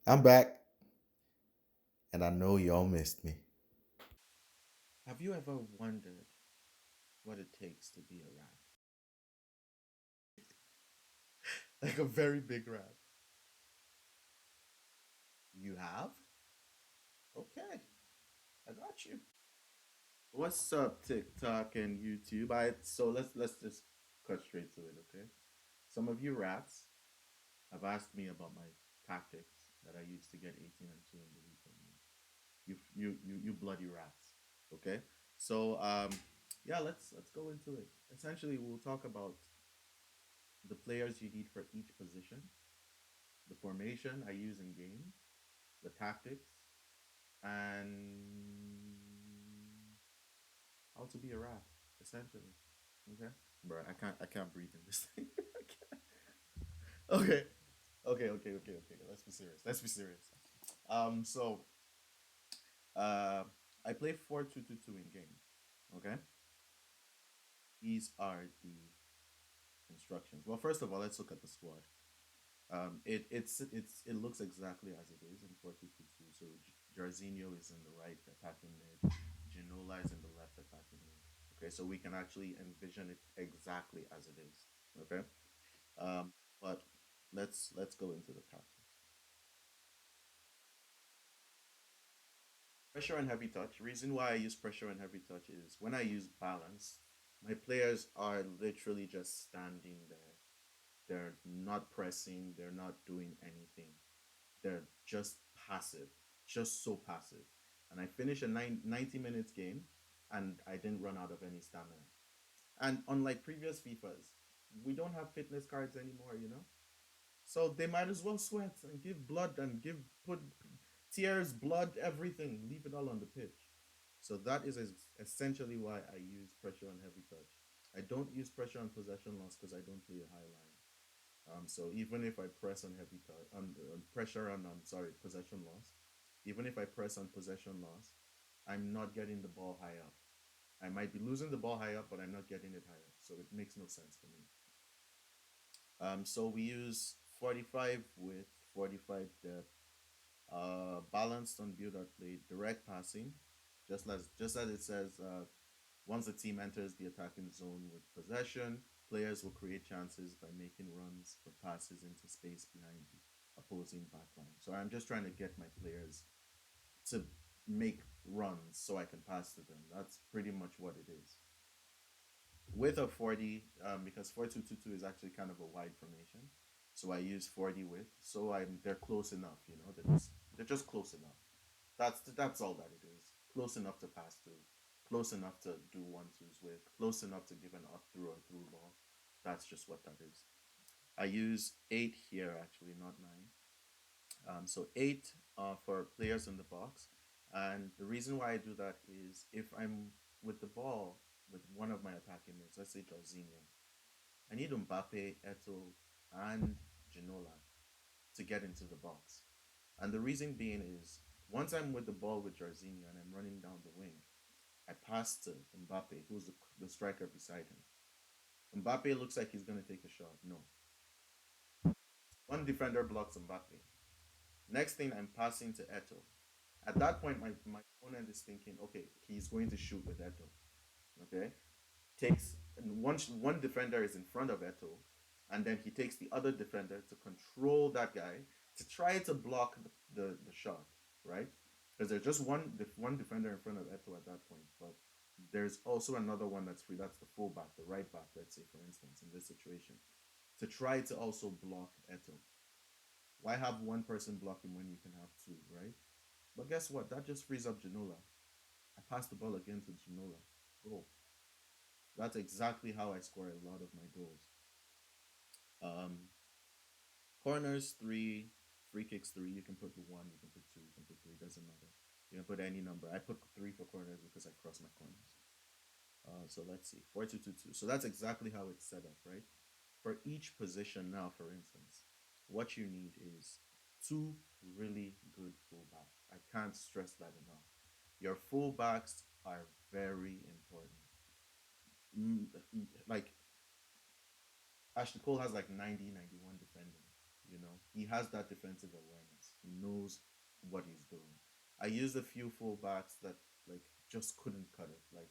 I'm back, and I know y'all missed me. Have you ever wondered what it takes to be a rat? Like a very big rat. You have? Okay, I got you. What's up, TikTok and YouTube? Let's just cut straight to it, okay? Some of you rats have asked me about my tactics that I used to get 18 and 2 in the weekend. You bloody rats. Okay? So yeah, let's go into it. Essentially, we'll talk about the players you need for each position, the formation I use in game, the tactics, and how to be a rat, essentially. Okay, bro, I can't breathe in this thing. Okay, okay. Let's be serious. Let's be serious. So uh, I play 4-2-2-2 in game. Okay, these are the instructions. Well, first of all, let's look at the squad. It looks exactly as it is in 4-2-2-2. So Jarzinho is in the right attacking mid, Ginola is in the left attacking mid. Okay, so we can actually envision it exactly as it is. Okay, but let's go into the tactics. Pressure and heavy touch. Reason why I use pressure and heavy touch is when I use balance, my players are literally just standing there. They're not pressing. They're not doing anything. They're just passive, just so passive. And I finished a 90 minutes game and I didn't run out of any stamina. And unlike previous FIFAs, we don't have fitness cards anymore, you know? So they might as well sweat and give blood and put tears, blood, everything, leave it all on the pitch. So that is essentially why I use pressure on heavy touch. I don't use pressure on possession loss because I don't play a high line. So even if I press on heavy touch, on pressure on sorry possession loss, even if I press on possession loss, I'm not getting the ball high up. I might be losing the ball high up, but I'm not getting it high up. So it makes no sense for me. So we use 45 with 45 depth, balanced on build out play, direct passing, just as it says. Once the team enters the attacking zone with possession, players will create chances by making runs or passes into space behind the opposing backline. So I'm just trying to get my players to make runs so I can pass to them. That's pretty much what it is. With a 40, because 4-2-2-2 is actually kind of a wide formation. So I use 40 width. So they're close enough, you know, they're just close enough. That's all that it is. Close enough to pass to, close enough to do one twos with, close enough to give an up through or through ball. That's just what that is. I use 8 here actually, not 9. So 8 for players in the box. And the reason why I do that is if I'm with the ball with one of my attacking mates, let's say Jorginho, I need Mbappe, Eto, and Ginola to get into the box. And the reason being is once I'm with the ball with Jorginho and I'm running down the wing, I pass to Mbappe, who's the striker beside him. Mbappe looks like he's going to take a shot. No. One defender blocks Mbappe. Next thing, I'm passing to Eto. At that point, my opponent is thinking, okay, he's going to shoot with Eto. Okay? Takes and one defender is in front of Eto, and then he takes the other defender to control that guy to try to block the shot, right? Because there's just one defender in front of Eto at that point, but there's also another one that's free. That's the fullback, the right back, let's say, for instance, in this situation, to try to also block Eto. Why have one person block him when you can have two, right? But guess what? That just frees up Ginola. I pass the ball again to Ginola. Goal. That's exactly how I score a lot of my goals. Um, Corners three, free kicks three. You can put one, you can put two, you can put three. Doesn't matter. You can put any number. I put three for corners because I cross my corners. So let's see, 4-2-2-2. So that's exactly how it's set up, right? For each position now, for instance, what you need is two really good fullbacks. I can't stress that enough. Your fullbacks are very important. Like Ashley Cole has like 90, 91 defending. You know, he has that defensive awareness. He knows what he's doing. I used a few fullbacks that like just couldn't cut it. Like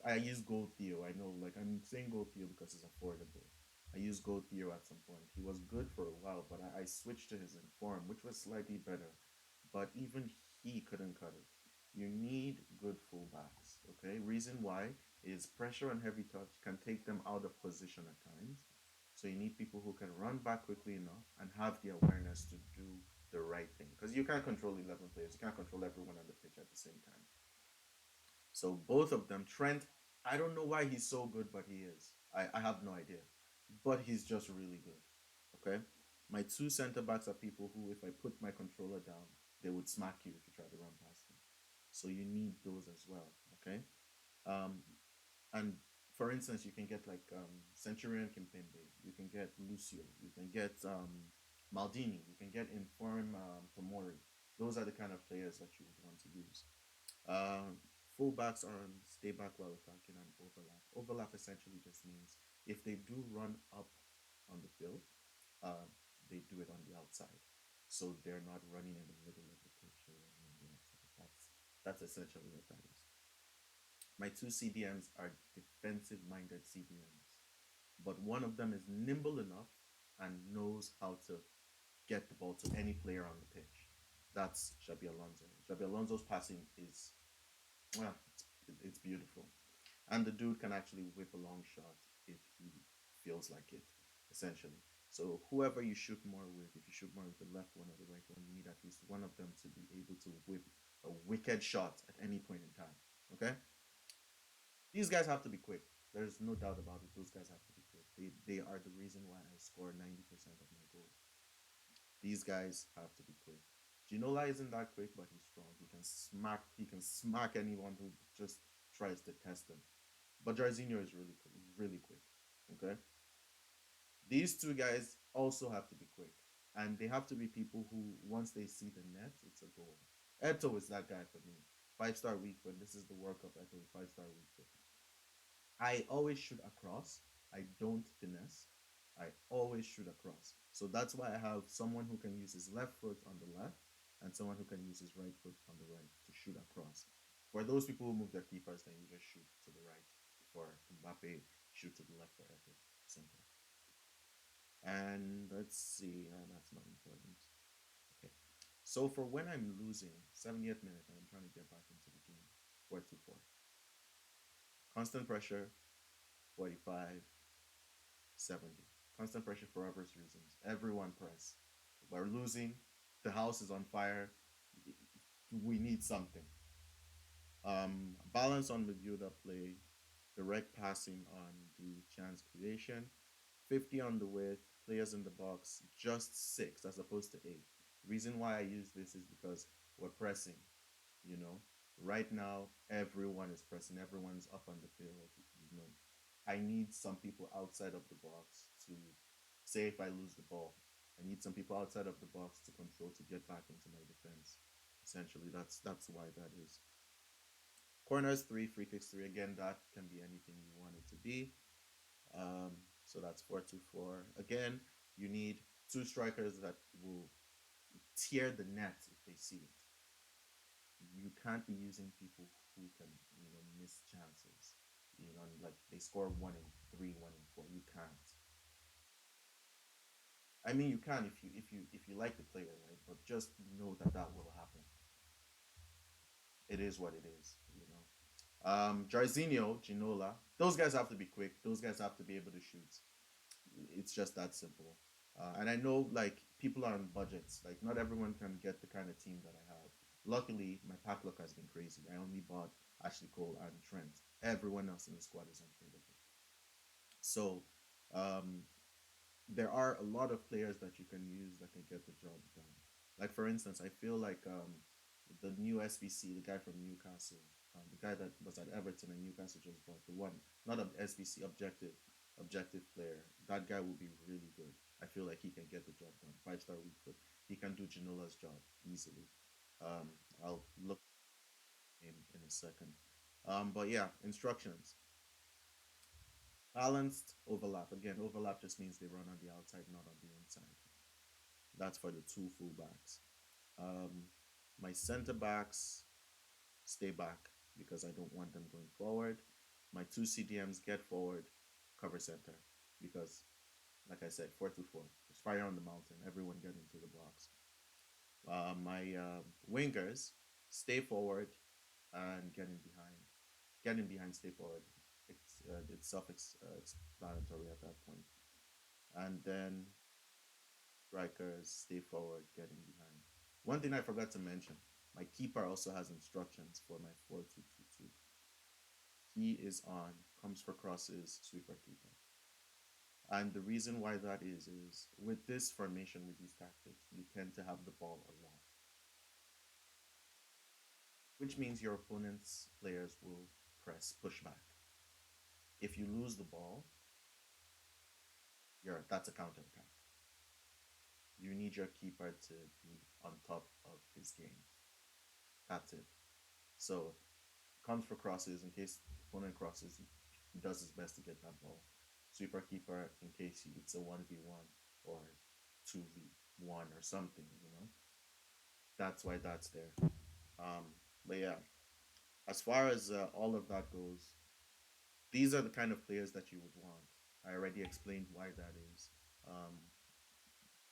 I use Gold Theo. I know, like I'm saying Gold Theo because it's affordable. I used Gold Theo at some point. He was good for a while, but I switched to his Inform, which was slightly better. But even he couldn't cut it. You need good fullbacks. Okay. Reason why is pressure and heavy touch can take them out of position at times. So you need people who can run back quickly enough and have the awareness to do the right thing. Because you can't control 11 players. You can't control everyone on the pitch at the same time. So both of them, Trent, I don't know why he's so good, but he is. I have no idea. But he's just really good. Okay? My two center backs are people who, if I put my controller down, they would smack you if you try to run past them. So you need those as well. Okay? Um, and for instance, you can get like Centurion Kimpembe, you can get Lucio, you can get Maldini, you can get Inform Tomori. Those are the kind of players that you would want to use. Um, Fullbacks are on stay back while attacking and overlap. Overlap essentially just means if they do run up on the field, uh, they do it on the outside. So they're not running in the middle of the pitch, they're running on the outside. That's essentially what that is. My two CDMs are defensive minded CDMs, but one of them is nimble enough and knows how to get the ball to any player on the pitch. That's Xabi Alonso. Xabi Alonso's passing is, well, it's beautiful. And the dude can actually whip a long shot if he feels like it, essentially. So whoever you shoot more with, if you shoot more with the left one or the right one, you need at least one of them to be able to whip a wicked shot at any point in time. Okay? These guys have to be quick. There's no doubt about it. Those guys have to be quick. They are the reason why I score 90% of my goals. These guys have to be quick. Ginola isn't that quick, but he's strong. He can smack anyone who just tries to test him. But Jarzinho is really quick. Okay, these two guys also have to be quick, and they have to be people who, once they see the net, it's a goal. Eto is that guy for me. 5-star week foot. This is the World Cup. Eto is 5-star week foot. I always shoot across. I don't finesse. I always shoot across. So that's why I have someone who can use his left foot on the left and someone who can use his right foot on the right to shoot across. For those people who move their keepers, then you just shoot to the right. For Mbappe, shoot to the left for Eto. Simple. And let's see, that's not important. Okay. So for when I'm losing, 70th minute, and I'm trying to get back into the game, 4-2-4. Constant pressure, 45, 70. Constant pressure for obvious reasons. Everyone press. We're losing. The house is on fire. We need something. Balance on the build up play. Direct passing on the chance creation. 50 on the width. Players in the box. Just 6 as opposed to 8. Reason why I use this is because we're pressing. You know, right now everyone is pressing. Everyone's up on the field. You know, I need some people outside of the box to say if I lose the ball. I need some people outside of the box to control to get back into my defense. Essentially, that's why that is. Corners 3, free kicks 3. Again, that can be anything you want it to be. Um, so that's 4-2-4. Again, you need two strikers that will tear the net if they see it. You can't be using people who can, miss chances. Like they score 1 in 3, 1 in 4. You can't. I mean, you can if you like the player, right? But just know that that will happen. It is what it is. Jarzinho, Ginola, those guys have to be quick. Those guys have to be able to shoot. It's just that simple. And I know like people are on budgets. Like not everyone can get the kind of team that I have. Luckily, my pack luck has been crazy. I only bought Ashley Cole and Trent. Everyone else in the squad is untradeable. So um, there are a lot of players that you can use that can get the job done. Like for instance, I feel like the new SBC, the guy from Newcastle, the guy that was at Everton and Newcastle just bought the one, not an SBC objective player. That guy will be really good. I feel like he can get the job done. 5-star weak foot. He can do Janola's job easily. I'll look in a second. But yeah, instructions. Balanced overlap. Again, overlap just means they run on the outside, not on the inside. That's for the two fullbacks. Um, my center backs stay back because I don't want them going forward. My two CDMs get forward, cover center because, like I said, 4-2-4. Just fire on the mountain. Everyone get into the box. My wingers stay forward and get in behind. Getting behind, stay forward. It's self-explanatory at that point. And then strikers stay forward, getting behind. One thing I forgot to mention: my keeper also has instructions for my 4-2-2-2. He is on comes for crosses, sweeper keeper. And the reason why that is with this formation, with these tactics, you tend to have the ball a lot, which means your opponent's players will press push back. If you lose the ball, that's a counter attack. You need your keeper to be on top of his game. That's it. So comes for crosses in case the opponent crosses, he does his best to get that ball. Sweeper keeper in case it's a 1v1 or 2v1 or something, That's why that's there. But yeah, as far as all of that goes, these are the kind of players that you would want. I already explained why that is. Um,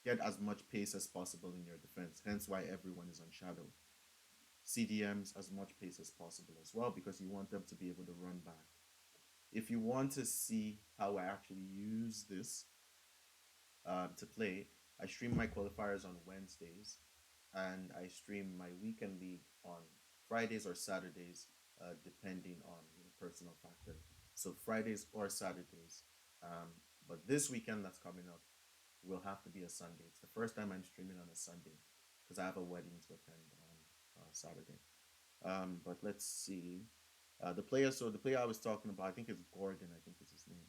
get as much pace as possible in your defense, hence why everyone is on shadow. CDMs as much pace as possible as well because you want them to be able to run back. If you want to see how I actually use this to play, I stream my qualifiers on Wednesdays and I stream my weekend league on Fridays or Saturdays, depending on personal factor. So Fridays or Saturdays. Um, but this weekend that's coming up will have to be a Sunday. It's the first time I'm streaming on a Sunday because I have a wedding to attend on Saturday. But let's see. The player I was talking about, I think it's Gordon. I think is his name,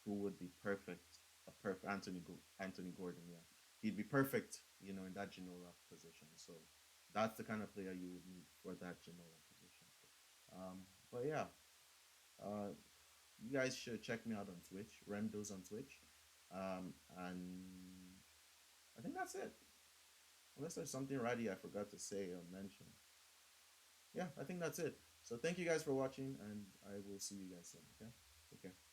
who would be perfect. A perfect Anthony Gordon. Yeah, he'd be perfect. In that Ginola position. So that's the kind of player you would need for that Ginola position. But yeah, uh, you guys should check me out on Twitch. Remdos on Twitch. And I think that's it. Unless there's something Ratty I forgot to say or mention. Yeah, I think that's it. So thank you guys for watching, and I will see you guys soon. Okay, take care.